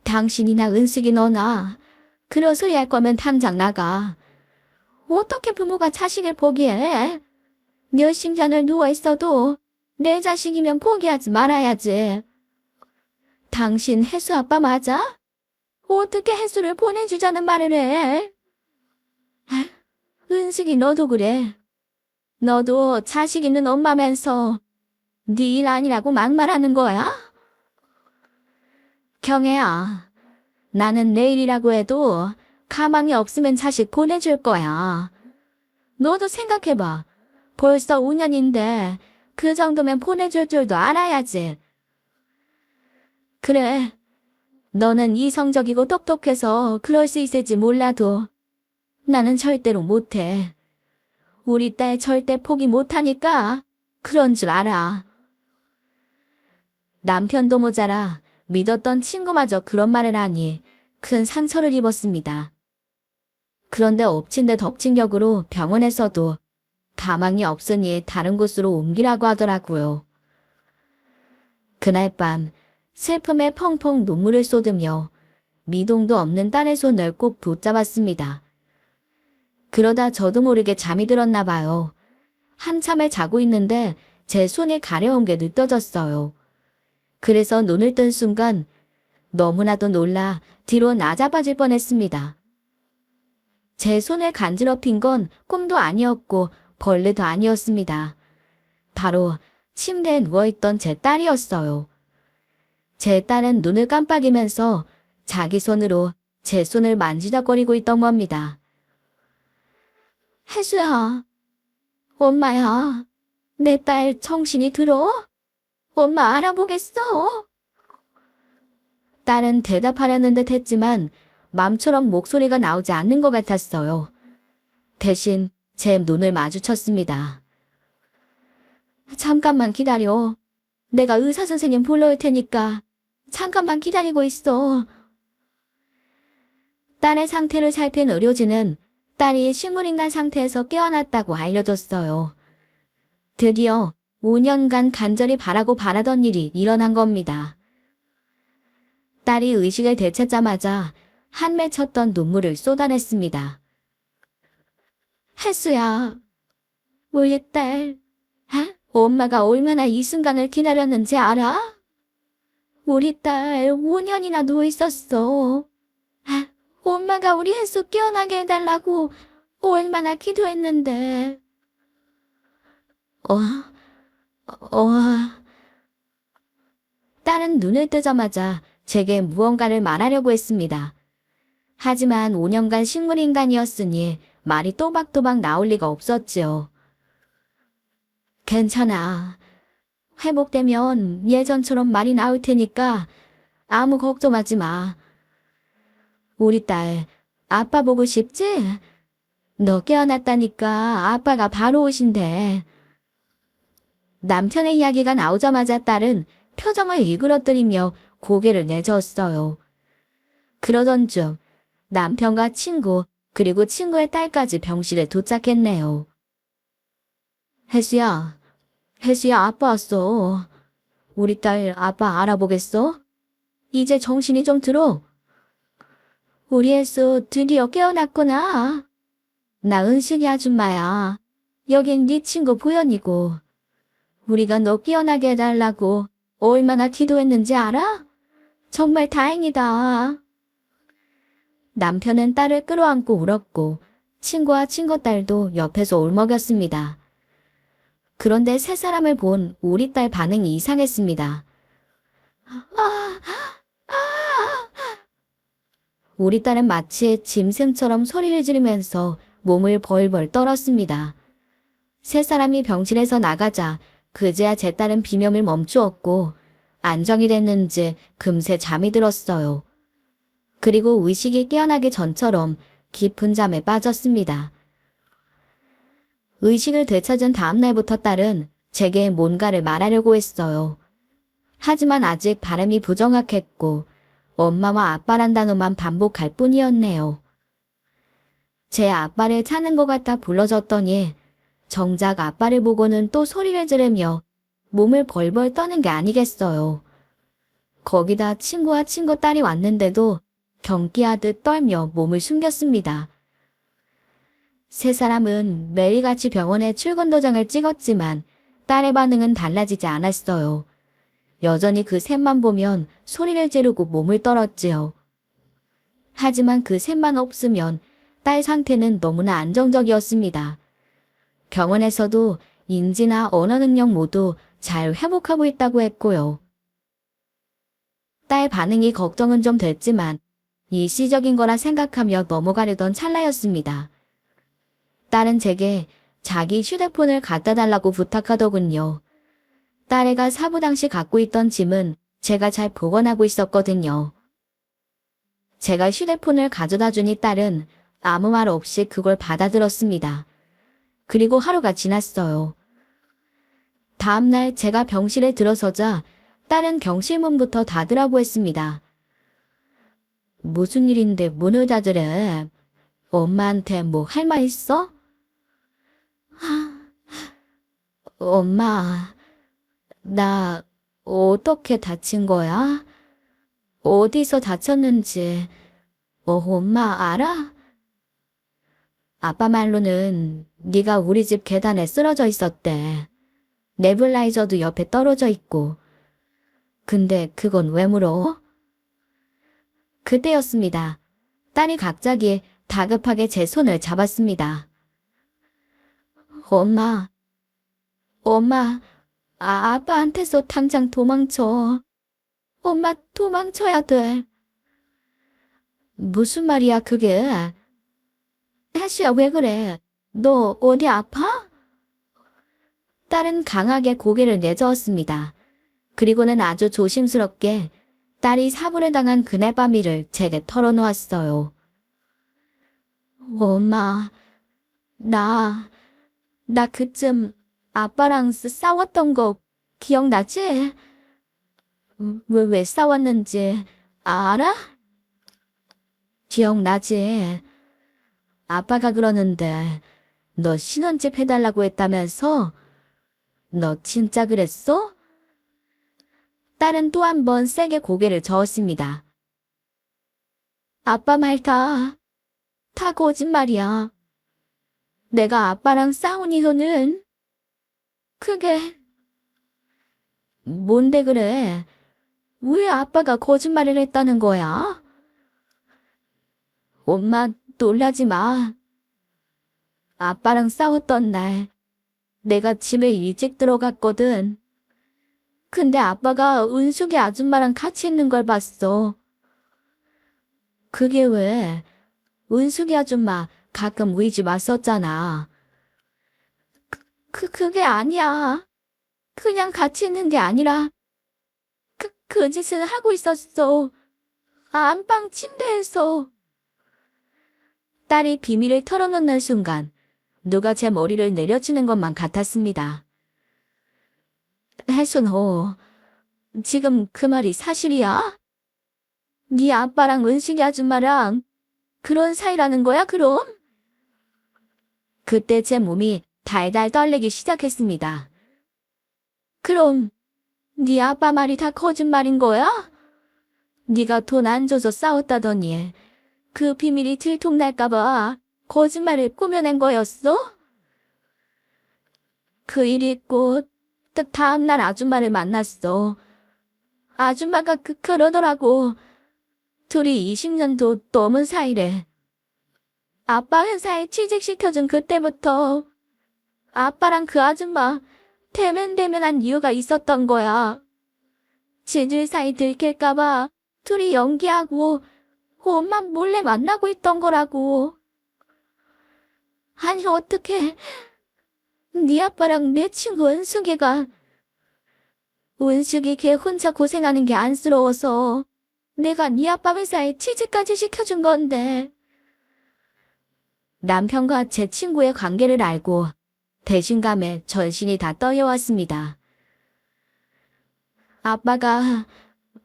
Speaker 1: 당신이나 은숙이 너나 그런 소리 할 거면 당장 나가. 어떻게 부모가 자식을 포기해? 몇십 년을 누워있어도 내 자식이면 포기하지 말아야지. 당신 혜수 아빠 맞아? 어떻게 혜수를 보내주자는 말을 해? 은숙이 너도 그래. 너도 자식 있는 엄마면서 네 일 아니라고 막말하는 거야? 경혜야, 나는 내일이라고 해도 가망이 없으면 자식 보내줄 거야. 너도 생각해봐. 벌써 5년인데 그 정도면 보내줄 줄도 알아야지. 그래, 너는 이성적이고 똑똑해서 그럴 수 있을지 몰라도 나는 절대로 못해. 우리 딸 절대 포기 못하니까 그런 줄 알아. 남편도 모자라 믿었던 친구마저 그런 말을 하니 큰 상처를 입었습니다. 그런데 엎친 데 덮친 격으로 병원에서도 가망이 없으니 다른 곳으로 옮기라고 하더라고요. 그날 밤 슬픔에 펑펑 눈물을 쏟으며 미동도 없는 딸의 손을 꼭 붙잡았습니다. 그러다 저도 모르게 잠이 들었나 봐요. 한참을 자고 있는데 제 손이 가려운 게 느껴졌어요. 그래서 눈을 뜬 순간 너무나도 놀라 뒤로 나자빠질 뻔했습니다. 제 손을 간지럽힌 건 꿈도 아니었고 벌레도 아니었습니다. 바로 침대에 누워있던 제 딸이었어요. 제 딸은 눈을 깜빡이면서 자기 손으로 제 손을 만지작거리고 있던 겁니다. 혜수야, 엄마야, 내 딸 정신이 들어? 엄마 알아보겠어? 딸은 대답하려는 듯 했지만 맘처럼 목소리가 나오지 않는 것 같았어요. 대신 제 눈을 마주쳤습니다. 잠깐만 기다려. 내가 의사 선생님 불러올 테니까 잠깐만 기다리고 있어. 딸의 상태를 살핀 의료진은 딸이 식물인간 상태에서 깨어났다고 알려줬어요. 드디어 5년간 간절히 바라고 바라던 일이 일어난 겁니다. 딸이 의식을 되찾자마자 한 맺혔던 눈물을 쏟아냈습니다. 혜수야, 우리 딸, 엄마가 얼마나 이 순간을 기다렸는지 알아? 우리 딸 5년이나 누워있었어. 엄마가 우리 혜수 깨어나게 해달라고 얼마나 기도했는데. 딸은 눈을 뜨자마자 제게 무언가를 말하려고 했습니다. 하지만 5년간 식물인간이었으니 말이 또박또박 나올 리가 없었지요. 괜찮아. 회복되면 예전처럼 말이 나올 테니까 아무 걱정하지 마. 우리 딸, 아빠 보고 싶지? 너 깨어났다니까 아빠가 바로 오신대. 남편의 이야기가 나오자마자 딸은 표정을 일그러뜨리며 고개를 내저었어요. 그러던 중 남편과 친구 그리고 친구의 딸까지 병실에 도착했네요. 혜수야, 혜수야 아빠 왔어. 우리 딸 아빠 알아보겠어? 이제 정신이 좀 들어. 우리 혜수 드디어 깨어났구나. 나 은식이 아줌마야. 여긴 네 친구 보현이고. 우리가 너 깨어나게 해달라고 얼마나 기도했는지 알아? 정말 다행이다. 남편은 딸을 끌어안고 울었고 친구와 친구 딸도 옆에서 울먹였습니다. 그런데 세 사람을 본 우리 딸 반응이 이상했습니다. 우리 딸은 마치 짐승처럼 소리를 지르면서 몸을 벌벌 떨었습니다. 세 사람이 병실에서 나가자 그제야 제 딸은 비명을 멈추었고 안정이 됐는지 금세 잠이 들었어요. 그리고 의식이 깨어나기 전처럼 깊은 잠에 빠졌습니다. 의식을 되찾은 다음 날부터 딸은 제게 뭔가를 말하려고 했어요. 하지만 아직 발음이 부정확했고 엄마와 아빠란 단어만 반복할 뿐이었네요. 제 아빠를 찾는 것 같아 불러줬더니 정작 아빠를 보고는 또 소리를 지르며 몸을 벌벌 떠는 게 아니겠어요. 거기다 친구와 친구 딸이 왔는데도 경기하듯 떨며 몸을 숨겼습니다. 세 사람은 매일같이 병원에 출근 도장을 찍었지만 딸의 반응은 달라지지 않았어요. 여전히 그 셋만 보면 소리를 지르고 몸을 떨었지요. 하지만 그 셋만 없으면 딸 상태는 너무나 안정적이었습니다. 병원에서도 인지나 언어 능력 모두 잘 회복하고 있다고 했고요. 딸 반응이 걱정은 좀 됐지만 일시적인 거라 생각하며 넘어가려던 찰나였습니다. 딸은 제게 자기 휴대폰을 갖다 달라고 부탁하더군요. 딸애가 사부 당시 갖고 있던 짐은 제가 잘 보관하고 있었거든요. 제가 휴대폰을 가져다 주니 딸은 아무 말 없이 그걸 받아들었습니다. 그리고 하루가 지났어요. 다음날 제가 병실에 들어서자 딸은 경실문부터 닫으라고 했습니다. 무슨 일인데 문을 닫으래? 엄마한테 뭐 할 말 있어? 엄마, 나 어떻게 다친 거야? 어디서 다쳤는지 엄마 알아? 아빠 말로는 네가 우리 집 계단에 쓰러져 있었대. 네블라이저도 옆에 떨어져 있고. 근데 그건 왜 물어? 그때였습니다. 딸이 갑자기 다급하게 제 손을 잡았습니다. 엄마, 아빠한테서 당장 도망쳐. 엄마 도망쳐야 돼. 무슨 말이야 그게? 혜수야 왜 그래? 너 어디 아파? 딸은 강하게 고개를 내저었습니다. 그리고는 아주 조심스럽게 딸이 사부를 당한 그날 밤 일을 제게 털어놓았어요. 엄마, 나 그쯤 아빠랑 싸웠던 거 기억나지? 왜 싸웠는지 알아? 기억나지? 아빠가 그러는데 너 신혼집 해달라고 했다면서? 너 진짜 그랬어? 딸은 또 한 번 세게 고개를 저었습니다. 아빠 말 다 거짓말이야. 내가 아빠랑 싸운 이유는 그게 뭔데 그래? 왜 아빠가 거짓말을 했다는 거야? 엄마 놀라지 마. 아빠랑 싸웠던 날 내가 집에 일찍 들어갔거든. 근데 아빠가 은숙이 아줌마랑 같이 있는 걸 봤어. 그게 왜? 은숙이 아줌마 가끔 우리 집 왔었잖아. 그게 아니야. 그냥 같이 있는 게 아니라, 그 짓을 하고 있었어. 안방 침대에서. 딸이 비밀을 털어놓는 순간, 누가 제 머리를 내려치는 것만 같았습니다. 혜순호, 지금 그 말이 사실이야? 네 아빠랑 은식이 아줌마랑 그런 사이라는 거야, 그럼? 그때 제 몸이 달달 떨리기 시작했습니다. 그럼 네 아빠 말이 다 거짓말인 거야? 네가 돈 안 줘서 싸웠다더니 그 비밀이 들통날까봐 거짓말을 꾸며낸 거였어? 그 일이 있고 딱 다음날 아줌마를 만났어. 아줌마가 그러더라고. 둘이 20년도 넘은 사이래. 아빠 회사에 취직시켜준 그때부터 아빠랑 그 아줌마 대면대면한 이유가 있었던 거야. 지들 사이 들킬까봐 둘이 연기하고 엄마 몰래 만나고 있던 거라고. 아니 어떡해. 네 아빠랑 내 친구 은숙이가 은숙이 걔 혼자 고생하는 게 안쓰러워서 내가 네 아빠 회사에 취직까지 시켜준 건데. 남편과 제 친구의 관계를 알고 배신감에 전신이 다 떨려왔습니다. 아빠가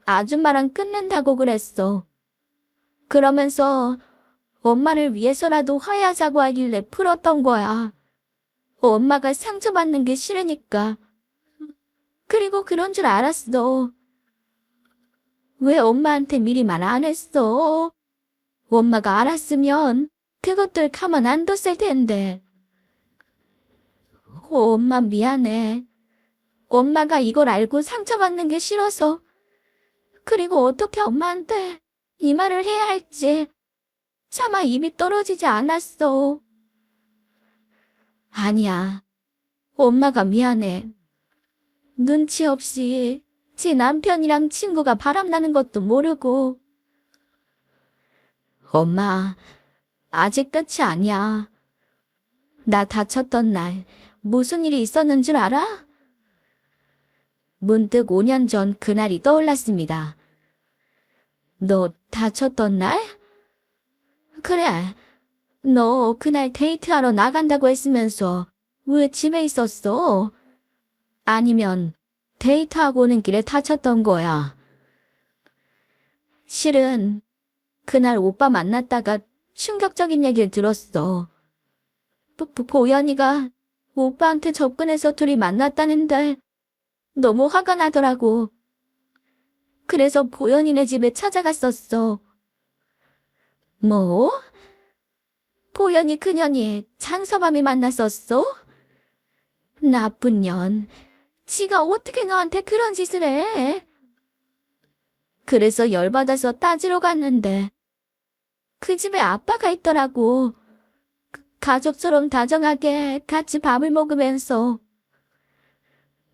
Speaker 1: 아줌마랑 끝낸다고 그랬어. 그러면서 엄마를 위해서라도 화해하자고 하길래 풀었던 거야. 엄마가 상처받는 게 싫으니까. 그리고 그런 줄 알았어. 왜 엄마한테 미리 말 안 했어? 엄마가 알았으면 그것들 가만 안 뒀을 텐데. 엄마 미안해. 엄마가 이걸 알고 상처받는 게 싫어서. 그리고 어떻게 엄마한테 이 말을 해야 할지 차마 입이 떨어지지 않았어. 아니야. 엄마가 미안해. 눈치 없이 지 남편이랑 친구가 바람나는 것도 모르고. 엄마, 아직 끝이 아니야. 나 다쳤던 날 무슨 일이 있었는 줄 알아? 문득 5년 전 그날이 떠올랐습니다. 너 다쳤던 날? 그래. 너 그날 데이트하러 나간다고 했으면서 왜 집에 있었어? 아니면 데이트하고 오는 길에 다쳤던 거야. 실은 그날 오빠 만났다가 충격적인 얘기를 들었어. 보연이가 오빠한테 접근해서 둘이 만났다는데 너무 화가 나더라고. 그래서 보연이네 집에 찾아갔었어. 뭐? 보연이 그년이 장서밤에 만났었어? 나쁜 년. 지가 어떻게 너한테 그런 짓을 해? 그래서 열받아서 따지러 갔는데 그 집에 아빠가 있더라고. 가족처럼 다정하게 같이 밥을 먹으면서.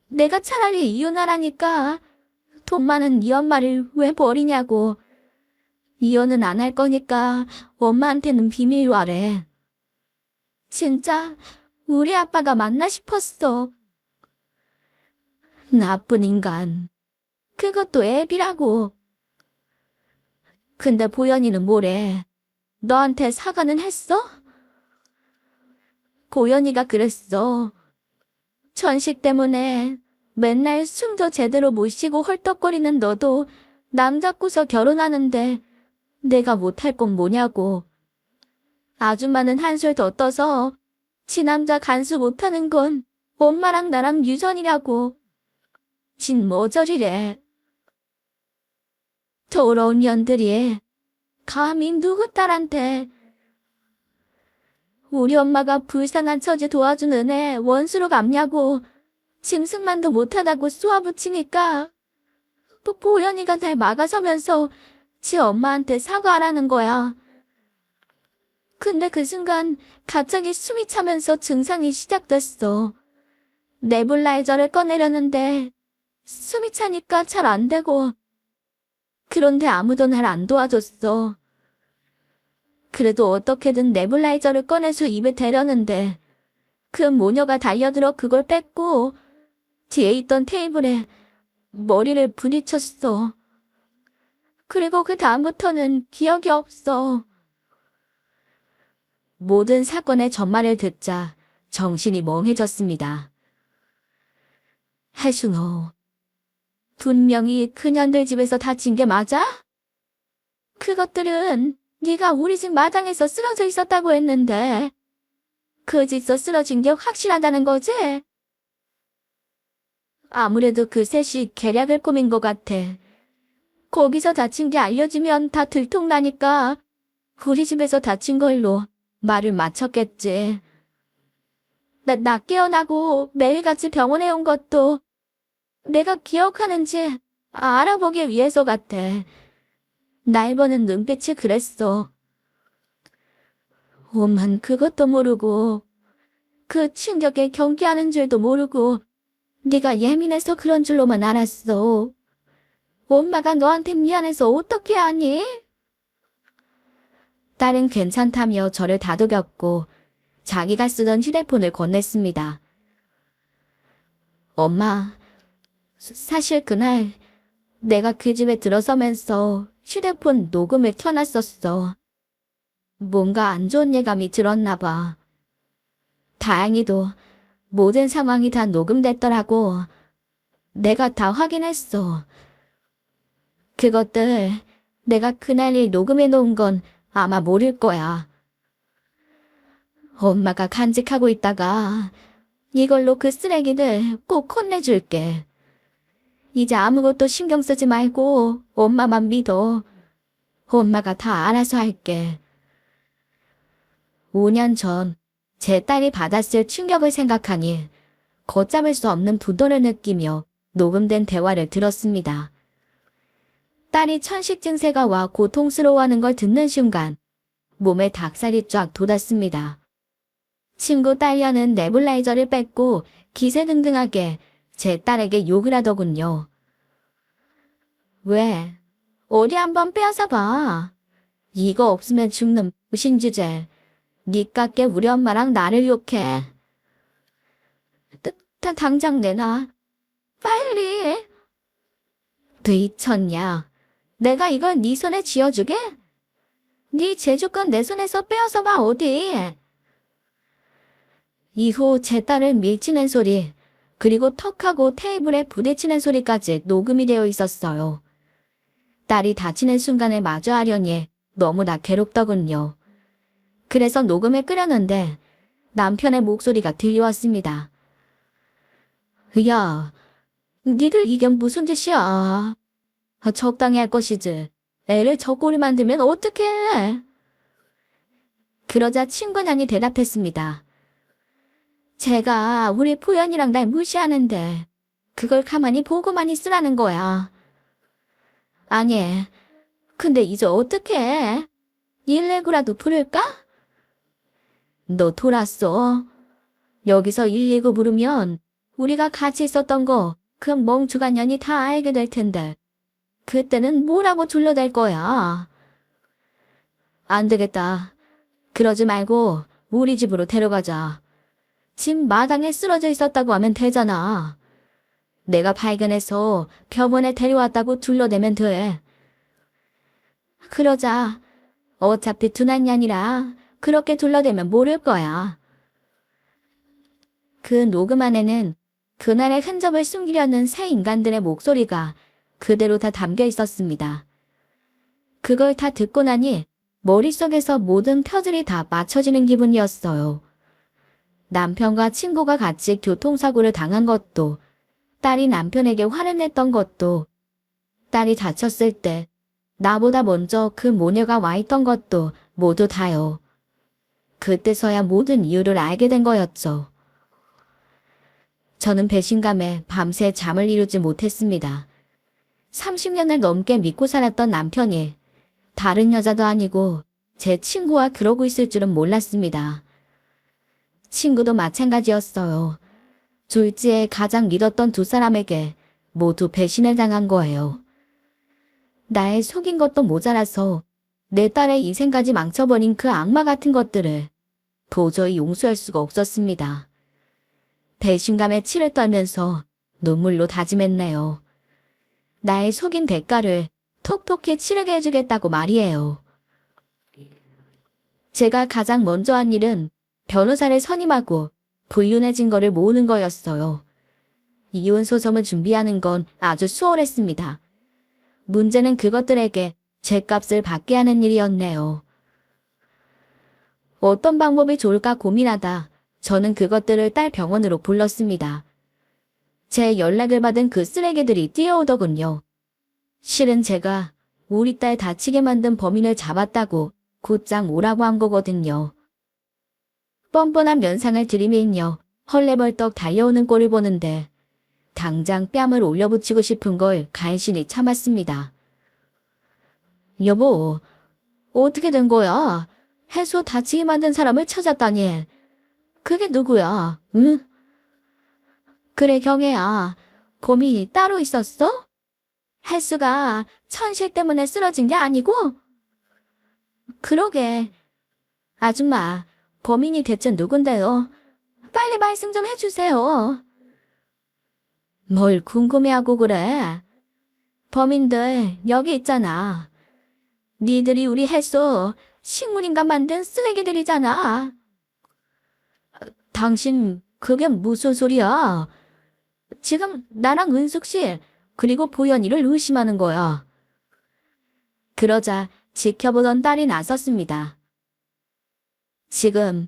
Speaker 1: 내가 차라리 이혼하라니까. 돈 많은 네 엄마를 왜 버리냐고. 이혼은 안 할 거니까 엄마한테는 비밀로 하래. 진짜 우리 아빠가 맞나 싶었어. 나쁜 인간. 그것도 애비라고. 근데 보연이는 뭐래? 너한테 사과는 했어? 고연이가 그랬어. 천식 때문에 맨날 숨도 제대로 못 쉬고 헐떡거리는 너도 남 잡고서 결혼하는데 내가 못할 건 뭐냐고. 아줌마는 한술 더 떠서 지 남자 간수 못하는 건 엄마랑 나랑 유전이라고. 진 뭐 저리래. 더러운 년들이 감히 누구 딸한테. 우리 엄마가 불쌍한 처지 도와주는 애 원수로 갚냐고 짐승만도 못하다고 쏘아붙이니까 또 보연이가 날 막아서면서 지 엄마한테 사과하라는 거야. 근데 그 순간 갑자기 숨이 차면서 증상이 시작됐어. 네불라이저를 꺼내려는데 숨이 차니까 잘 안 되고. 그런데 아무도 날 안 도와줬어. 그래도 어떻게든 네불라이저를 꺼내서 입에 대려는데 그 모녀가 달려들어 그걸 뺏고 뒤에 있던 테이블에 머리를 부딪혔어. 그리고 그 다음부터는 기억이 없어. 모든 사건의 전말을 듣자 정신이 멍해졌습니다. 하순호, 분명히 그년들 집에서 다친 게 맞아? 그것들은 네가 우리 집 마당에서 쓰러져 있었다고 했는데 그 집에서 쓰러진 게 확실하다는 거지? 아무래도 그 셋이 계략을 꾸민 것 같아. 거기서 다친 게 알려지면 다 들통나니까 우리 집에서 다친 걸로 말을 맞췄겠지. 나 깨어나고 매일같이 병원에 온 것도 내가 기억하는지 알아보기 위해서 같아. 날 보는 눈빛이 그랬어. 오만 그것도 모르고 그 충격에 경계하는 줄도 모르고 네가 예민해서 그런 줄로만 알았어. 엄마가 너한테 미안해서 어떻게 하니? 딸은 괜찮다며 저를 다독였고 자기가 쓰던 휴대폰을 건넸습니다. 엄마, 사실 그날 내가 그 집에 들어서면서 휴대폰 녹음을 켜놨었어. 뭔가 안 좋은 예감이 들었나 봐. 다행히도 모든 상황이 다 녹음됐더라고. 내가 다 확인했어. 그것들 내가 그날 일 녹음해 놓은 건 아마 모를 거야. 엄마가 간직하고 있다가 이걸로 그 쓰레기들 꼭 혼내줄게. 이제 아무것도 신경 쓰지 말고 엄마만 믿어. 엄마가 다 알아서 할게. 5년 전 제 딸이 받았을 충격을 생각하니 걷잡을 수 없는 부도를 느끼며 녹음된 대화를 들었습니다. 딸이 천식 증세가 와 고통스러워하는 걸 듣는 순간 몸에 닭살이 쫙 돋았습니다. 친구 딸려는 네블라이저를 뺏고 기세등등하게 제 딸에게 욕을 하더군요. 왜? 어디 한번 빼앗아 봐. 이거 없으면 죽는 무신 주제. 니깎게 우리 엄마랑 나를 욕해. 당장 내놔. 빨리. 미쳤냐. 내가 이걸 네 손에 쥐어주게? 네 제주권 내 손에서 빼앗아 봐 어디. 이후 제 딸을 밀치는 소리, 그리고 턱하고 테이블에 부딪히는 소리까지 녹음이 되어 있었어요. 딸이 다치는 순간을 마주하려니 너무나 괴롭더군요. 그래서 녹음을 끄려는데 남편의 목소리가 들려왔습니다. 야, 니들 이게 무슨 짓이야. 적당히 할 것이지. 애를 저 꼴을 만들면 어떡해. 그러자 친구 nan이 대답했습니다. 제가 우리 포연이랑 날 무시하는데 그걸 가만히 보고만 있으라는 거야. 아니, 근데 이제 어떡해? 119라도 부를까? 너 돌았어. 여기서 119 부르면 우리가 같이 있었던 거 그 멍청한 년이 다 알게 될 텐데 그때는 뭐라고 둘러댈 거야. 안 되겠다. 그러지 말고 우리 집으로 데려가자. 집 마당에 쓰러져 있었다고 하면 되잖아. 내가 발견해서 병원에 데려왔다고 둘러대면 돼. 그러자. 어차피 둔한 년이라 그렇게 둘러대면 모를 거야. 그 녹음 안에는 그날의 흔적을 숨기려는 새 인간들의 목소리가 그대로 다 담겨 있었습니다. 그걸 다 듣고 나니 머릿속에서 모든 퍼즐이 다 맞춰지는 기분이었어요. 남편과 친구가 같이 교통사고를 당한 것도, 딸이 남편에게 화를 냈던 것도, 딸이 다쳤을 때 나보다 먼저 그 모녀가 와 있던 것도 모두 다요. 그때서야 모든 이유를 알게 된 거였죠. 저는 배신감에 밤새 잠을 이루지 못했습니다. 30년을 넘게 믿고 살았던 남편이 다른 여자도 아니고 제 친구와 그러고 있을 줄은 몰랐습니다. 친구도 마찬가지였어요. 졸지에 가장 믿었던 두 사람에게 모두 배신을 당한 거예요. 나의 속인 것도 모자라서 내 딸의 인생까지 망쳐버린 그 악마 같은 것들을 도저히 용서할 수가 없었습니다. 배신감에 치를 떨면서 눈물로 다짐했네요. 나의 속인 대가를 톡톡히 치르게 해주겠다고 말이에요. 제가 가장 먼저 한 일은 변호사를 선임하고 불륜의 증거를 모으는 거였어요. 이혼 소송을 준비하는 건 아주 수월했습니다. 문제는 그것들에게 죗값을 받게 하는 일이었네요. 어떤 방법이 좋을까 고민하다 저는 그것들을 딸 병원으로 불렀습니다. 제 연락을 받은 그 쓰레기들이 뛰어오더군요. 실은 제가 우리 딸 다치게 만든 범인을 잡았다고 곧장 오라고 한 거거든요. 뻔뻔한 면상을 들이밀며 헐레벌떡 달려오는 꼴을 보는데 당장 뺨을 올려붙이고 싶은 걸 간신히 참았습니다. 여보, 어떻게 된 거야? 혜수 다치게 만든 사람을 찾았다니. 그게 누구야? 응? 그래, 경혜야. 범인이 따로 있었어? 혜수가 천실 때문에 쓰러진 게 아니고? 그러게. 아줌마, 범인이 대체 누군데요? 빨리 말씀 좀 해주세요. 뭘 궁금해하고 그래? 범인들 여기 있잖아. 니들이 우리 혜수 식물인간 만든 쓰레기들이잖아. 당신 그게 무슨 소리야? 지금 나랑 은숙 씨 그리고 보현이를 의심하는 거야. 그러자 지켜보던 딸이 나섰습니다. 지금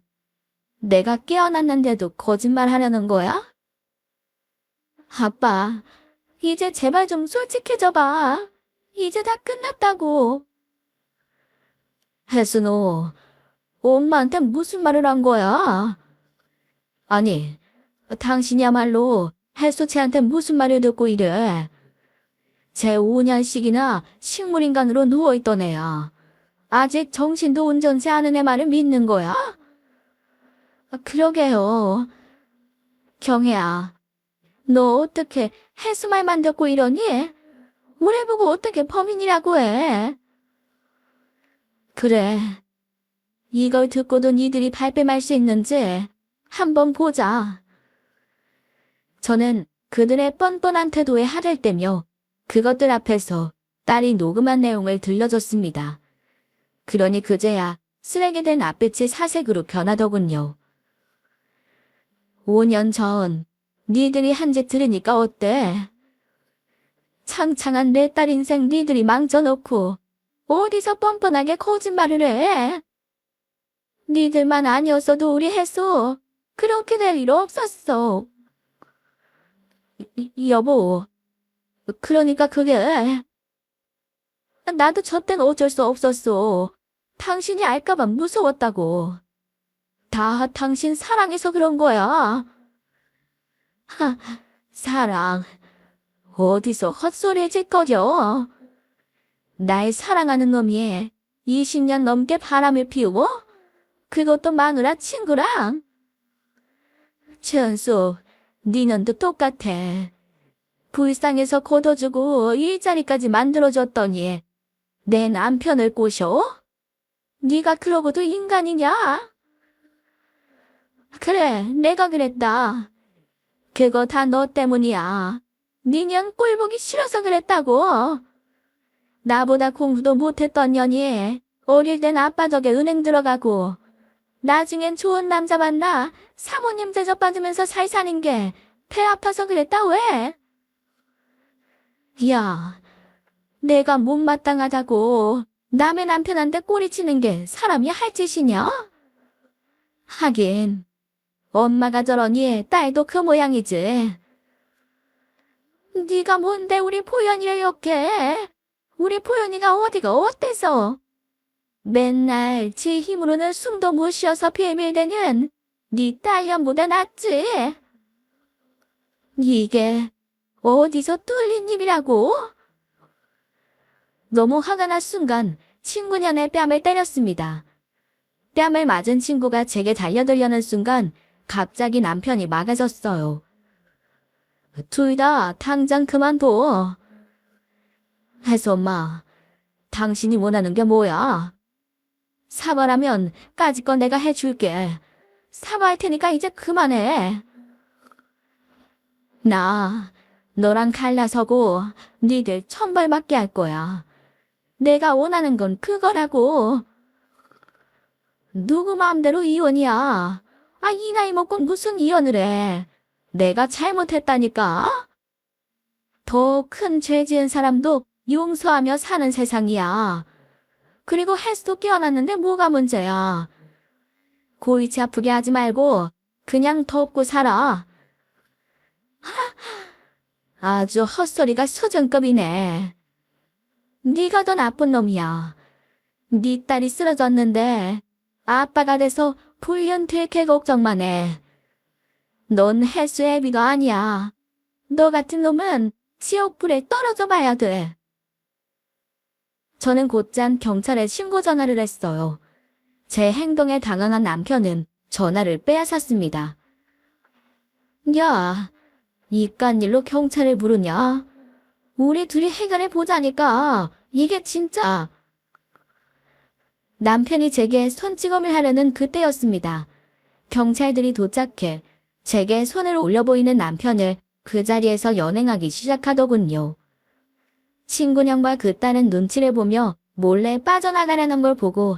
Speaker 1: 내가 깨어났는데도 거짓말하려는 거야? 아빠, 이제 제발 좀 솔직해져봐. 이제 다 끝났다고. 혜수 너 엄마한테 무슨 말을 한 거야? 아니, 당신이야말로 혜수 쟤한테 무슨 말을 듣고 이래. 쟤 5년씩이나 식물인간으로 누워있던 애야. 아직 정신도 온전치 않은 애 말을 믿는 거야? 그러게요. 경혜야, 너 어떻게 혜수 말만 듣고 이러니? 우리 보고 어떻게 범인이라고 해? 그래, 이걸 듣고도 니들이 발뺌할 수 있는지 한번 보자. 저는 그들의 뻔뻔한 태도에 화를 떼며 그것들 앞에서 딸이 녹음한 내용을 들려줬습니다. 그러니 그제야 쓰레기된 앞빛이 사색으로 변하더군요. 5년 전 니들이 한 짓 들으니까 어때? 창창한 내 딸 인생 니들이 망쳐놓고 어디서 뻔뻔하게 거짓말을 해? 니들만 아니었어도 우리 혜수 그렇게 될 일 없었어. 여보, 그러니까 그게 나도 저 땐 어쩔 수 없었어. 당신이 알까봐 무서웠다고. 다 당신 사랑해서 그런 거야. 하, 사랑. 어디서 헛소리 짓거려. 날 사랑하는 놈이 20년 넘게 바람을 피우고 그것도 마누라 친구랑. 최은수, 니년도 똑같아. 불쌍해서 걷어주고 일자리까지 만들어줬더니 내 남편을 꼬셔? 네가 그러고도 인간이냐? 그래, 내가 그랬다. 그거 다 너 때문이야. 니년 꼴 보기 싫어서 그랬다고. 나보다 공부도 못했던 년이 어릴 땐 아빠 덕에 은행 들어가고 나중엔 좋은 남자 만나 사모님 대접받으면서 잘 사는 게 배 아파서 그랬다 왜? 야, 내가 못마땅하다고 남의 남편한테 꼬리치는 게 사람이 할 짓이냐? 하긴 엄마가 저러니 딸도 그 모양이지. 네가 뭔데 우리 포연이를 욕해? 우리 포연이가 어디가 어때서? 맨날 지 힘으로는 숨도 못 쉬어서 비밀대는 네 딸년보다 낫지. 이게 어디서 뚫린 입이라고? 너무 화가 난 순간 친구년의 뺨을 때렸습니다. 뺨을 맞은 친구가 제게 달려들려는 순간 갑자기 남편이 막아섰어요. 둘 다 당장 그만둬. 혜수 엄마, 당신이 원하는 게 뭐야? 사과라면 까짓 건 내가 해줄게. 사과할 테니까 이제 그만해. 나 너랑 갈라서고 니들 천벌받게 할 거야. 내가 원하는 건 그거라고. 누구 마음대로 이혼이야. 이 나이 먹고 무슨 이혼을 해. 내가 잘못했다니까. 더 큰 죄 지은 사람도 용서하며 사는 세상이야. 그리고 헬스도 깨어났는데 뭐가 문제야. 골치 아프게 하지 말고 그냥 덮고 살아. 아주 헛소리가 수준급이네. 네가 더 나쁜 놈이야. 네 딸이 쓰러졌는데 아빠가 돼서 불륜 될게 걱정만 해. 넌 헬스 애비가 아니야. 너 같은 놈은 지옥불에 떨어져 봐야 돼. 저는 곧장 경찰에 신고 전화를 했어요. 제 행동에 당황한 남편은 전화를 빼앗았습니다. 야, 이깟 일로 경찰을 부르냐? 우리 둘이 해결해 보자니까. 이게 진짜. 남편이 제게 손찌검을 하려는 그때였습니다. 경찰들이 도착해 제게 손을 올려 보이는 남편을 그 자리에서 연행하기 시작하더군요. 친구형과 그 딸은 눈치를 보며 몰래 빠져나가려는 걸 보고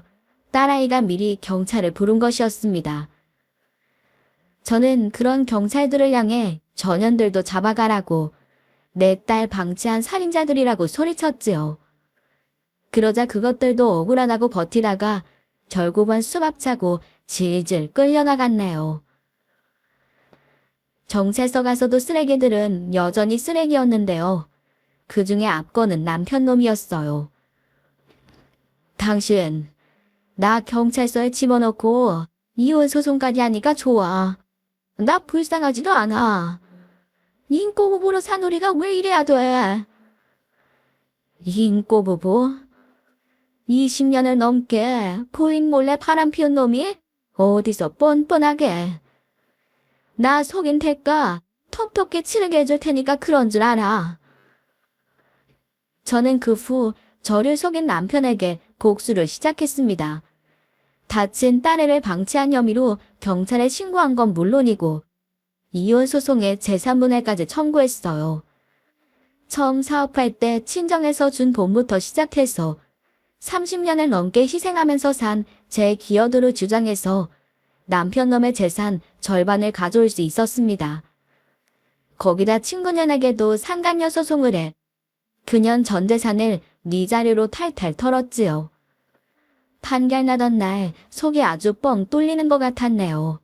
Speaker 1: 딸아이가 미리 경찰을 부른 것이었습니다. 저는 그런 경찰들을 향해 전현들도 잡아가라고 내 딸 방치한 살인자들이라고 소리쳤지요. 그러자 그것들도 억울하다고 버티다가 결국은 수갑차고 질질 끌려나갔네요. 경찰서 가서도 쓰레기들은 여전히 쓰레기였는데요. 그 중에 압권은 남편 놈이었어요. 당신, 나 경찰서에 집어넣고 이혼 소송까지 하니까 좋아. 나 불쌍하지도 않아. 인꼬부부로 산 우리가 왜 이래야 돼? 인꼬부부? 20년을 넘게 부인 몰래 바람 피운 놈이 어디서 뻔뻔하게. 나 속인 대가 톡톡히 치르게 해줄 테니까 그런 줄 알아. 저는 그 후 저를 속인 남편에게 복수를 시작했습니다. 다친 딸애를 방치한 혐의로 경찰에 신고한 건 물론이고 이혼 소송에 재산분할까지 청구했어요. 처음 사업할 때 친정에서 준 돈부터 시작해서 30년을 넘게 희생하면서 산 제 기여도를 주장해서 남편 놈의 재산 절반을 가져올 수 있었습니다. 거기다 친구년에게도 상간녀 소송을 해 그년 전 재산을 네 자료로 탈탈 털었지요. 판결 나던 날 속이 아주 뻥 뚫리는 것 같았네요.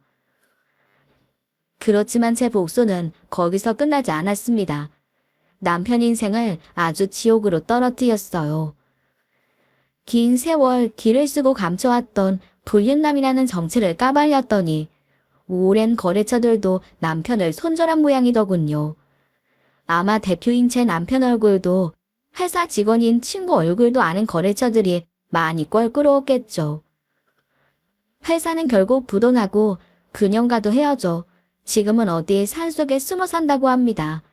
Speaker 1: 그렇지만 제 복수는 거기서 끝나지 않았습니다. 남편 인생을 아주 지옥으로 떨어뜨렸어요. 긴 세월 길을 쓰고 감춰왔던 불륜남이라는 정체를 까발렸더니 오랜 거래처들도 남편을 손절한 모양이더군요. 아마 대표인 제 남편 얼굴도 회사 직원인 친구 얼굴도 아는 거래처들이 많이 껄끄러웠겠죠. 회사는 결국 부도나고 그년과도 헤어져 지금은 어디 산속에 숨어 산다고 합니다.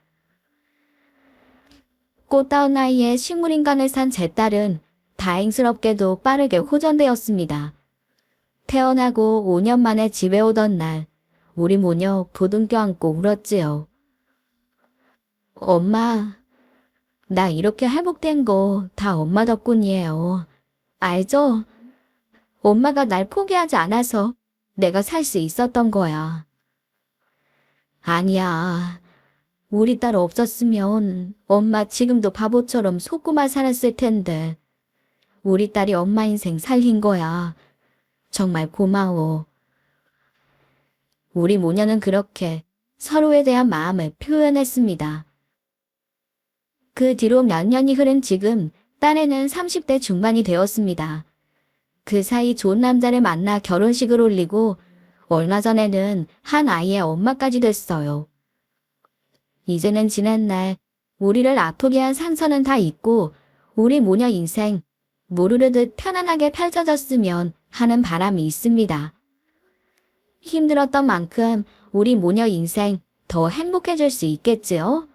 Speaker 1: 꽃다운 나이에 식물인간을 산 제 딸은 다행스럽게도 빠르게 호전되었습니다. 태어나고 5년 만에 집에 오던 날 우리 모녀 부둥켜 안고 울었지요. 엄마, 나 이렇게 회복된 거 다 엄마 덕분이에요. 알죠? 엄마가 날 포기하지 않아서 내가 살 수 있었던 거야. 아니야. 우리 딸 없었으면 엄마 지금도 바보처럼 속고만 살았을 텐데. 우리 딸이 엄마 인생 살린 거야. 정말 고마워. 우리 모녀는 그렇게 서로에 대한 마음을 표현했습니다. 그 뒤로 몇 년이 흐른 지금 딸애는 30대 중반이 되었습니다. 그 사이 좋은 남자를 만나 결혼식을 올리고 얼마 전에는 한 아이의 엄마까지 됐어요. 이제는 지난 날 우리를 아프게 한 상처는 다 잊고 우리 모녀 인생 무르르듯 편안하게 펼쳐졌으면 하는 바람이 있습니다. 힘들었던 만큼 우리 모녀 인생 더 행복해질 수 있겠지요?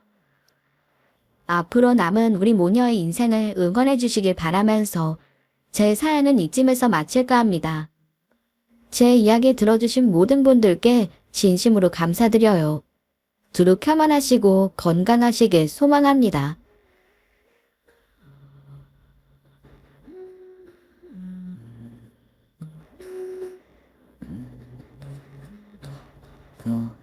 Speaker 1: 앞으로 남은 우리 모녀의 인생을 응원해 주시길 바라면서 제 사연은 이쯤에서 마칠까 합니다. 제 이야기 들어주신 모든 분들께 진심으로 감사드려요. 두루 켜만하시고 건강하시길 소망합니다.
Speaker 2: 어,